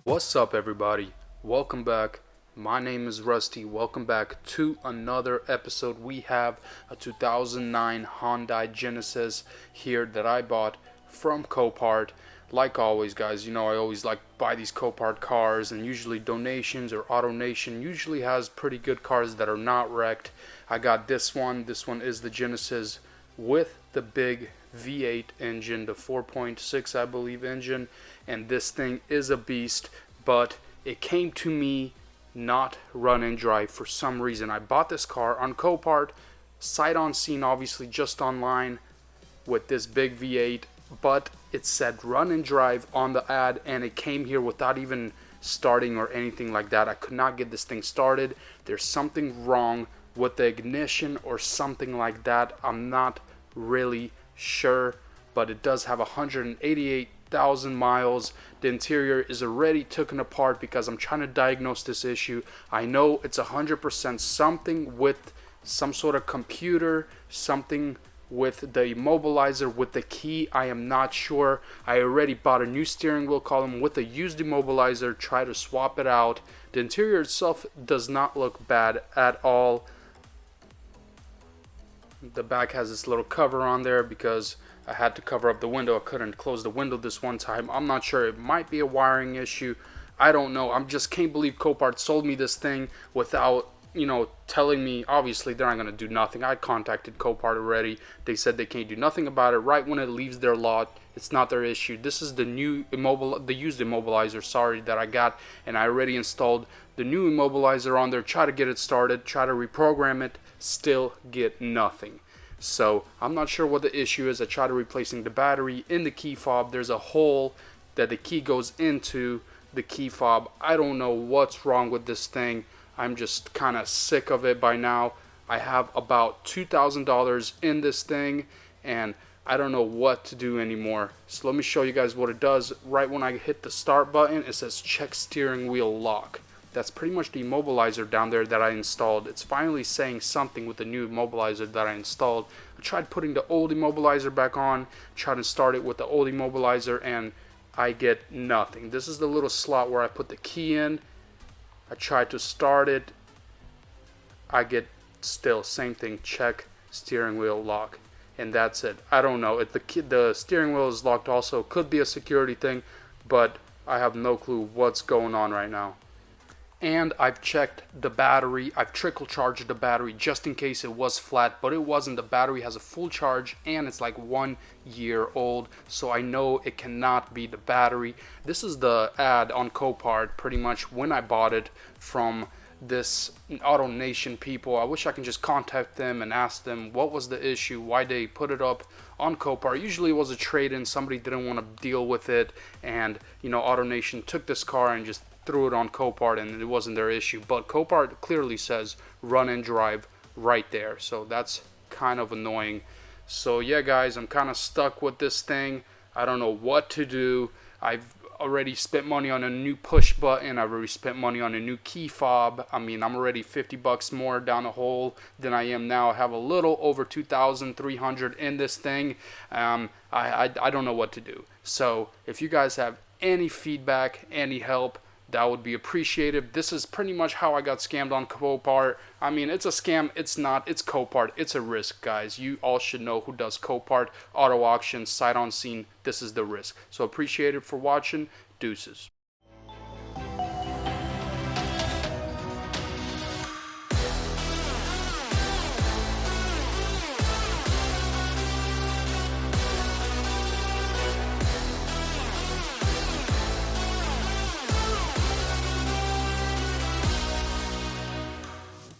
What's up, everybody? Welcome back. My name is Rusty. Welcome back to another episode. We have a 2009 Hyundai Genesis here that I bought from COPART. Like always, guys, I always like buy these COPART cars, and usually donations or AutoNation usually has pretty good cars that are not wrecked. I got this one. This one is the Genesis with the big V8 engine, the 4.6 I believe engine, and this thing is a beast, but it came to me not run and drive for some reason. I bought this car on Copart, sight on scene, obviously just online, with this big V8, but it said run and drive on the ad, and it came here without even starting or anything like that. I could not get this thing started. There's something wrong with the ignition or something like that. I'm not really sure, but it does have 188,000 miles. The interior is already taken apart because I'm trying to diagnose this issue. I know it's 100% something with some sort of computer, something with the immobilizer, with the key. I am not sure. I already bought a new steering wheel column with a used immobilizer, try to swap it out. The interior itself does not look bad at all. The back has this little cover on there because I had to cover up the window. I couldn't close the window this one time. I'm not sure. It might be a wiring issue. I don't know. I just can't believe Copart sold me this thing without, telling me. Obviously, they're not going to do nothing. I contacted Copart already. They said they can't do nothing about it. Right when it leaves their lot, it's not their issue. This is the used immobilizer, sorry, that I got, and I already installed the new immobilizer on there. Try to get it started, try to reprogram it, still get nothing. So I'm not sure what the issue is. I tried replacing the battery in the key fob. There's a hole that the key goes into the key fob. I don't know what's wrong with this thing. I'm just kind of sick of it by now. I have about $2,000 in this thing, and I don't know what to do anymore. So let me show you guys what it does. Right when I hit the start button, it says check steering wheel lock. That's pretty much the immobilizer down there that I installed. It's finally saying something with the new immobilizer that I installed. I tried putting the old immobilizer back on, tried to start it with the old immobilizer, and I get nothing. This is the little slot where I put the key in. I tried to start it. I get still same thing, check steering wheel lock, and that's it. I don't know if the steering wheel is locked also. Could be a security thing, but I have no clue what's going on right now. And I've checked the battery. I've trickle charged the battery just in case it was flat, but it wasn't. The battery has a full charge and it's like 1 year old, so I know it cannot be the battery. This is the ad on Copart pretty much when I bought it from this AutoNation people. I wish I can just contact them and ask them what was the issue, why they put it up on Copart. Usually it was a trade-in, somebody didn't want to deal with it, and AutoNation took this car and just threw it on Copart, and it wasn't their issue. But Copart clearly says run and drive right there, so that's kind of annoying. So yeah, guys, I'm kind of stuck with this thing. I don't know what to do. I've already spent money on a new push button. I've already spent money on a new key fob. I mean, I'm already $50 more down the hole than I am now. I have a little over 2,300 in this thing. I don't know what to do. So if you guys have any feedback, any help, that would be appreciated. This is pretty much how I got scammed on Copart. I mean, it's a scam. It's not. It's Copart. It's a risk, guys. You all should know who does Copart, auto auction, sight on scene. This is the risk. So appreciate it for watching. Deuces.